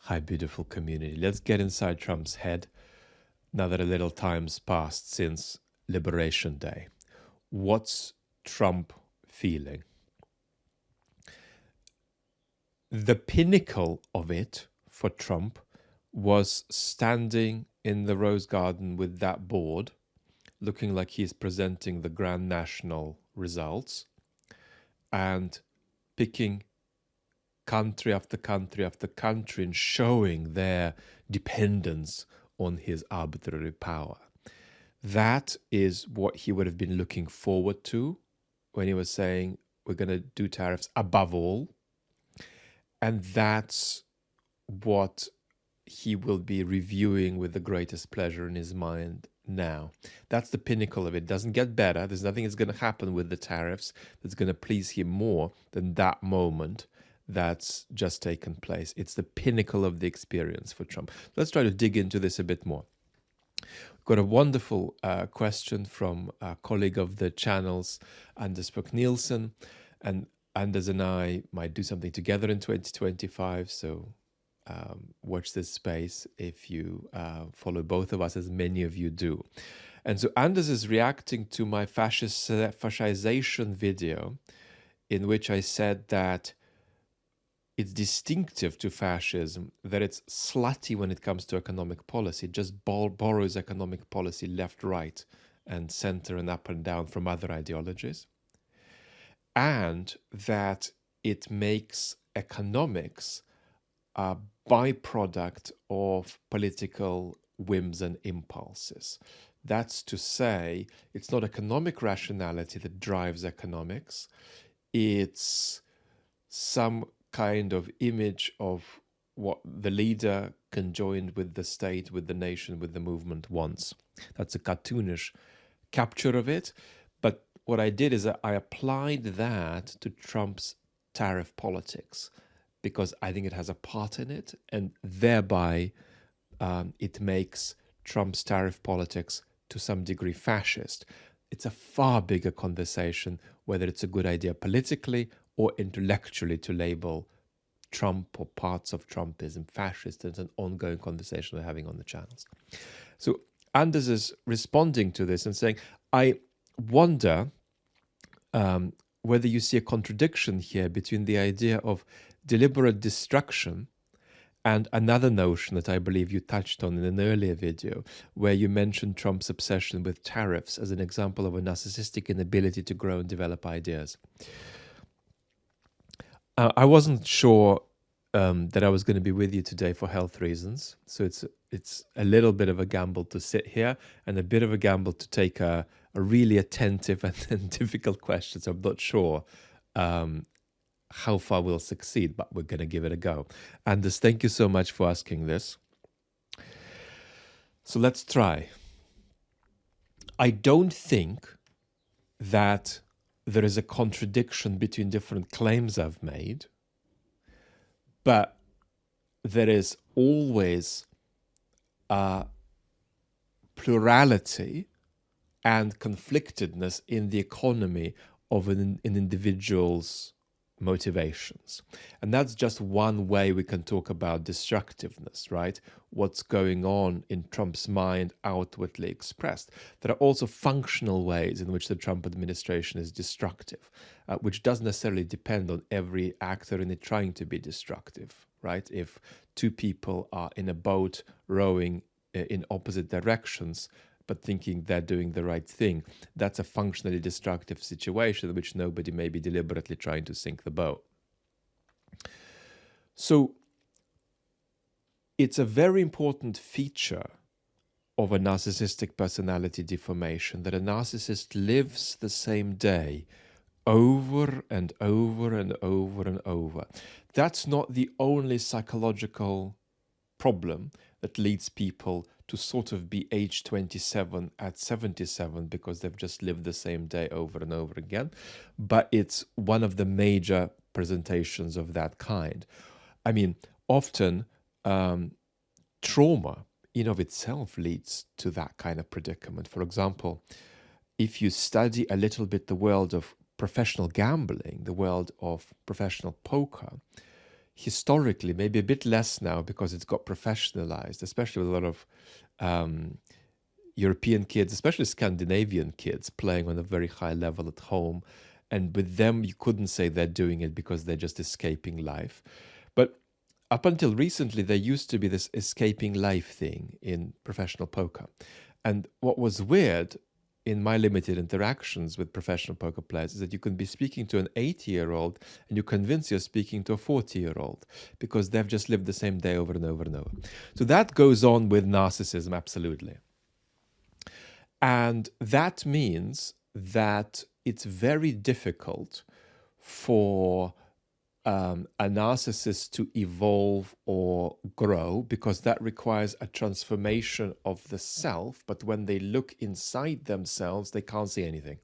Hi, beautiful community. Let's get inside Trump's head now that a little time's passed since Liberation Day. What's Trump feeling? The pinnacle of it for Trump was standing in the Rose Garden with that board, looking like he's presenting the grand national results and picking country after country after country and showing their dependence on his arbitrary power. That is what he would have been looking forward to when he was saying, we're going to do tariffs above all. And that's what he will be reviewing with the greatest pleasure in his mind now. That's the pinnacle of it. It doesn't get better. There's nothing that's going to happen with the tariffs that's going to please him more than that moment that's just taken place. It's the pinnacle of the experience for Trump. Let's try to dig into this a bit more. We've got a wonderful question from a colleague of the channels, Anders Nielsen, and Anders and I might do something together in 2025, so watch this space if you follow both of us, as many of you do. And so Anders is reacting to my fascization video, in which I said that it's distinctive to fascism that it's slutty when it comes to economic policy. It just borrows economic policy left, right, and center and up and down from other ideologies. And that it makes economics a byproduct of political whims and impulses. That's to say, it's not economic rationality that drives economics. It's some kind of image of what the leader conjoined with the state, with the nation, with the movement wants. That's a cartoonish capture of it. But what I did is I applied that to Trump's tariff politics because I think it has a part in it, and thereby it makes Trump's tariff politics to some degree fascist. It's a far bigger conversation whether it's a good idea politically or intellectually to label Trump or parts of Trumpism fascist. It's an ongoing conversation we're having on the channels. So Anders is responding to this and saying, I wonder whether you see a contradiction here between the idea of deliberate destruction and another notion that I believe you touched on in an earlier video, where you mentioned Trump's obsession with tariffs as an example of a narcissistic inability to grow and develop ideas. I wasn't sure that I was going to be with you today for health reasons, so it's a little bit of a gamble to sit here and a bit of a gamble to take a really attentive and difficult question. So I'm not sure how far we'll succeed, but we're going to give it a go. Anders, thank you so much for asking this. So let's try. I don't think that there is a contradiction between different claims I've made, but there is always a plurality and conflictedness in the economy of an individual's motivations. And that's just one way we can talk about destructiveness, right? What's going on in Trump's mind outwardly expressed. There are also functional ways in which the Trump administration is destructive, which doesn't necessarily depend on every actor in it trying to be destructive, right? If two people are in a boat rowing in opposite directions, but thinking they're doing the right thing, that's a functionally destructive situation in which nobody may be deliberately trying to sink the boat. So it's a very important feature of a narcissistic personality deformation that a narcissist lives the same day over and over and over and over. That's not the only psychological problem that leads people to sort of be age 27 at 77 because they've just lived the same day over and over again. But it's one of the major presentations of that kind. I mean, often trauma in of itself leads to that kind of predicament. For example, if you study a little bit the world of professional gambling, the world of professional poker, historically, maybe a bit less now because it's got professionalized, especially with a lot of European kids, especially Scandinavian kids, playing on a very high level at home. And with them, you couldn't say they're doing it because they're just escaping life. But up until recently, there used to be this escaping life thing in professional poker. And what was weird in my limited interactions with professional poker players is that you can be speaking to an 80-year-old and you convince you're speaking to a 40-year-old because they've just lived the same day over and over and over. So that goes on with narcissism, absolutely. And that means that it's very difficult for a narcissist to evolve or grow because that requires a transformation of the self. But when they look inside themselves, they can't see anything.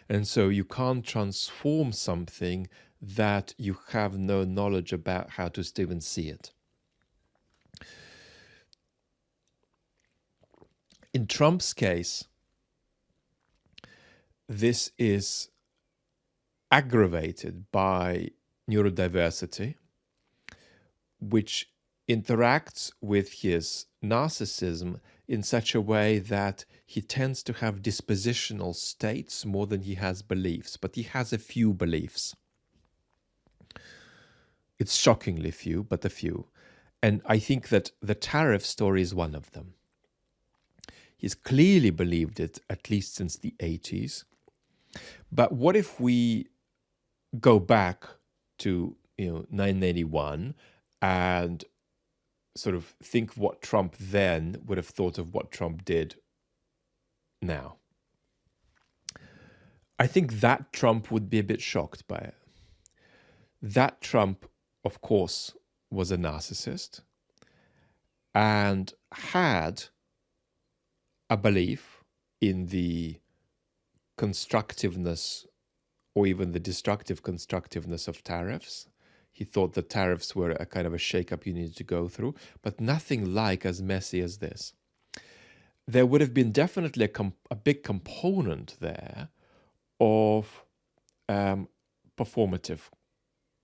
And so you can't transform something that you have no knowledge about how to even see it. In Trump's case, this is aggravated by neurodiversity, which interacts with his narcissism in such a way that he tends to have dispositional states more than he has beliefs, but he has a few beliefs. It's shockingly few, but a few. And I think that the tariff story is one of them. He's clearly believed it, at least since the 80s. But what if we go back to 1981 and sort of think what Trump then would have thought of what Trump did now? I think that Trump would be a bit shocked by it. That Trump, of course, was a narcissist and had a belief in the constructiveness or even the destructive constructiveness of tariffs. He thought that tariffs were a kind of a shake-up you needed to go through, but nothing like as messy as this. There would have been definitely a big component there of performative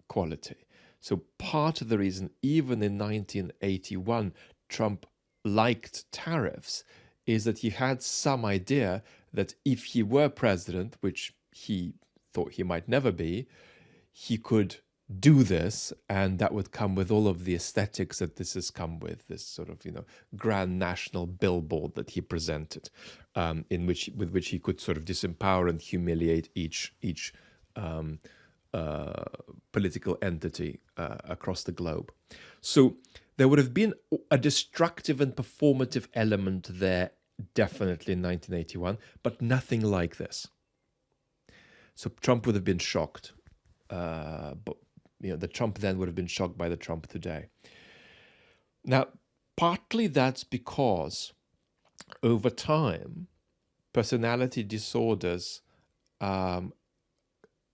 quality. So part of the reason, even in 1981, Trump liked tariffs is that he had some idea that if he were president, which he thought he might never be, he could do this, and that would come with all of the aesthetics that this has come with, this sort of grand national billboard that he presented, with which he could sort of disempower and humiliate each political entity across the globe. So there would have been a destructive and performative element there, definitely in 1981, but nothing like this. So Trump would have been shocked. But the Trump then would have been shocked by the Trump today. Now, partly that's because over time, personality disorders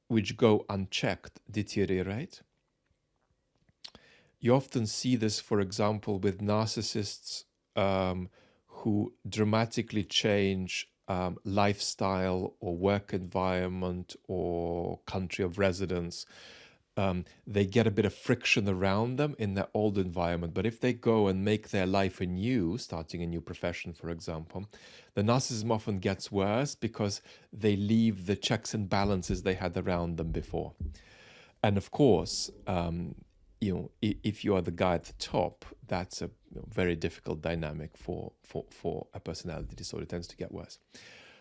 which go unchecked deteriorate. You often see this, for example, with narcissists who dramatically change lifestyle or work environment or country of residence. They get a bit of friction around them in their old environment. But if they go and make their life anew, starting a new profession, for example, the narcissism often gets worse because they leave the checks and balances they had around them before. And of course, if you are the guy at the top, that's a very difficult dynamic for a personality disorder. It tends to get worse.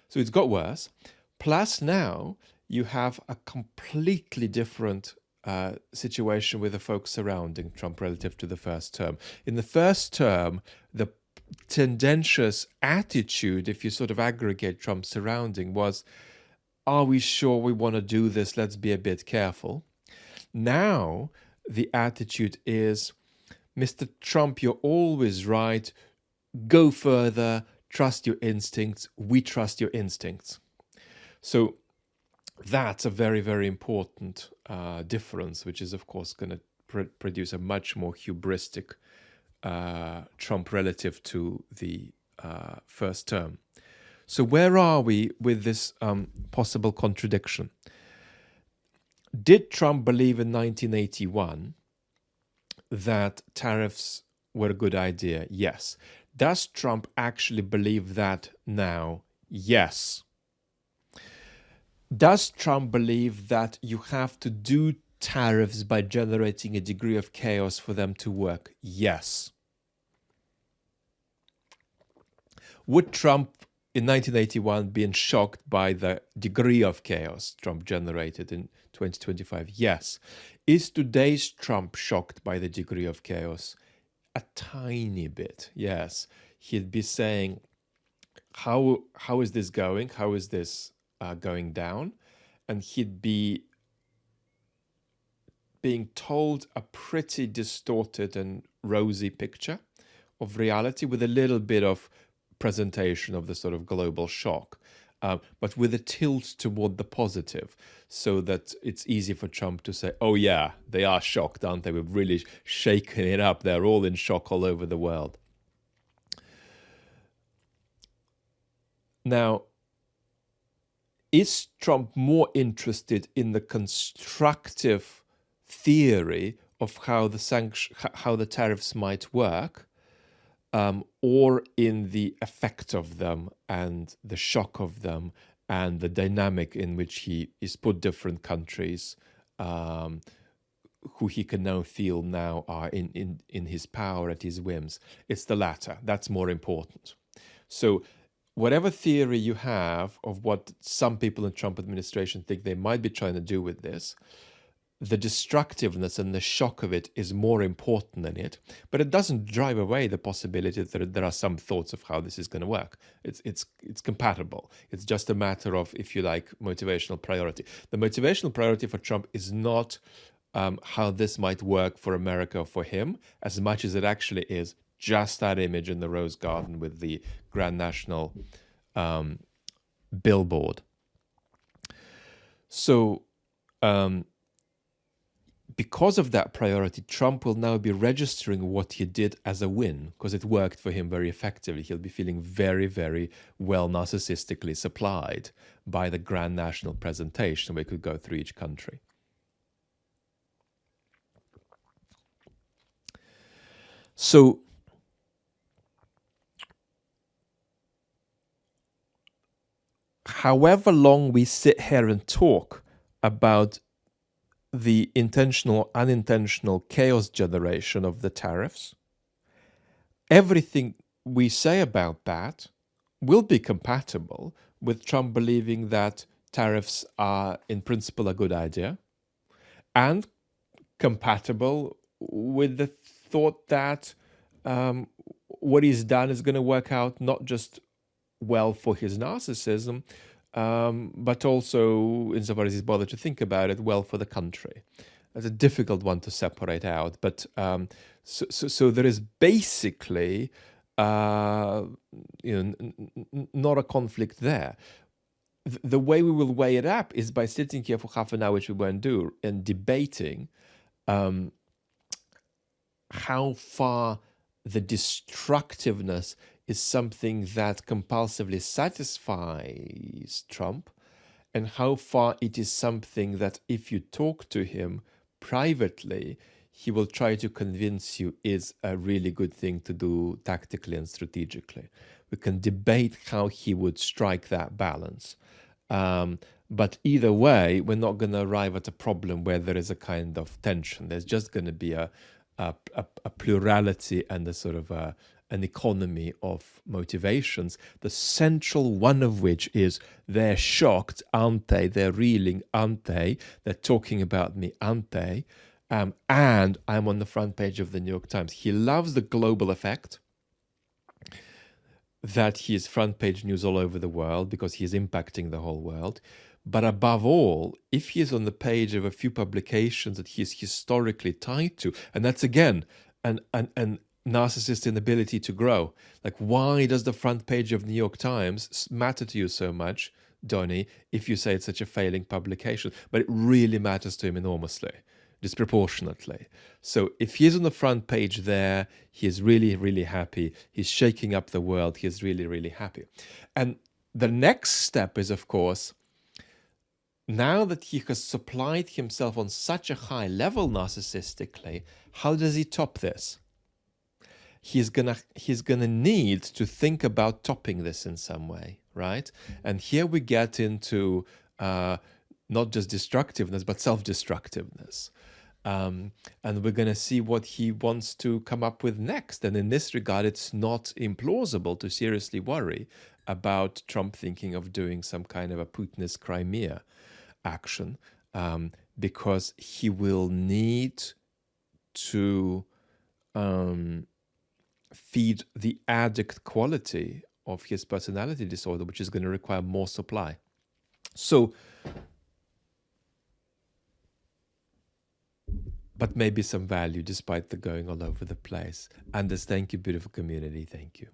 So it's got worse. Plus now you have a completely different situation with the folks surrounding Trump relative to the first term. In the first term, the tendentious attitude, if you sort of aggregate Trump's surrounding, was, are we sure we want to do this? Let's be a bit careful. Now, the attitude is, Mr. Trump, you're always right. Go further. Trust your instincts. We trust your instincts. So that's a very, very important difference, which is, of course, going to produce a much more hubristic Trump relative to the first term. So where are we with this possible contradiction? Did Trump believe in 1981 that tariffs were a good idea? Yes. Does Trump actually believe that now? Yes. Does Trump believe that you have to do tariffs by generating a degree of chaos for them to work? Yes. Would Trump in 1981 been shocked by the degree of chaos Trump generated in 2025? Yes. Is today's Trump shocked by the degree of chaos? A tiny bit, yes. He'd be saying, how is this going? How is this going down? And he'd be being told a pretty distorted and rosy picture of reality with a little bit of presentation of the sort of global shock, but with a tilt toward the positive, so that it's easy for Trump to say, oh yeah, they are shocked, aren't they? We've really shaken it up. They're all in shock all over the world. Now, is Trump more interested in the constructive theory of how the tariffs might work, or in the effect of them and the shock of them and the dynamic in which he is put different countries, who he can now feel now are in his power at his whims? It's the latter. That's more important. So whatever theory you have of what some people in the Trump administration think they might be trying to do with this, the destructiveness and the shock of it is more important than it, but it doesn't drive away the possibility that there are some thoughts of how this is going to work. It's compatible. It's just a matter of, if you like, motivational priority. The motivational priority for Trump is not how this might work for America or for him, as much as it actually is just that image in the Rose Garden with the Grand National billboard. So because of that priority, Trump will now be registering what he did as a win, because it worked for him very effectively. He'll be feeling very, very well narcissistically supplied by the grand national presentation where he could go through each country. So however long we sit here and talk about the intentional, unintentional chaos generation of the tariffs, everything we say about that will be compatible with Trump believing that tariffs are in principle a good idea, and compatible with the thought that what he's done is going to work out not just well for his narcissism, but also, insofar as he's bothered to think about it, well for the country. That's a difficult one to separate out, but so there is basically not a conflict there. The way we will weigh it up is by sitting here for half an hour, which we won't do, and debating how far the destructiveness is something that compulsively satisfies Trump, and how far it is something that, if you talk to him privately, he will try to convince you is a really good thing to do tactically and strategically. We can debate how he would strike that balance. But either way, we're not going to arrive at a problem where there is a kind of tension. There's just going to be a plurality and a sort of an economy of motivations, the central one of which is they're shocked, aren't they? They're reeling, aren't they? They're talking about me, aren't they? And I'm on the front page of the New York Times. He loves the global effect, that he is front page news all over the world because he is impacting the whole world. But above all, if he is on the page of a few publications that he is historically tied to, and that's again an narcissist inability to grow. Like, why does the front page of New York Times matter to you so much, Donny, if you say it's such a failing publication? But it really matters to him enormously, disproportionately. So if he's on the front page there, he is really, really happy. He's shaking up the world. He is really, really happy. And the next step is, of course, now that he has supplied himself on such a high level narcissistically, how does he top this? He's gonna need to think about topping this in some way, right? And here we get into not just destructiveness, but self-destructiveness. And we're going to see what he wants to come up with next. And in this regard, it's not implausible to seriously worry about Trump thinking of doing some kind of a Putinist Crimea action, because he will need to feed the addict quality of his personality disorder, which is going to require more supply. So, but maybe some value despite the going all over the place. Anders, thank you, beautiful community. Thank you.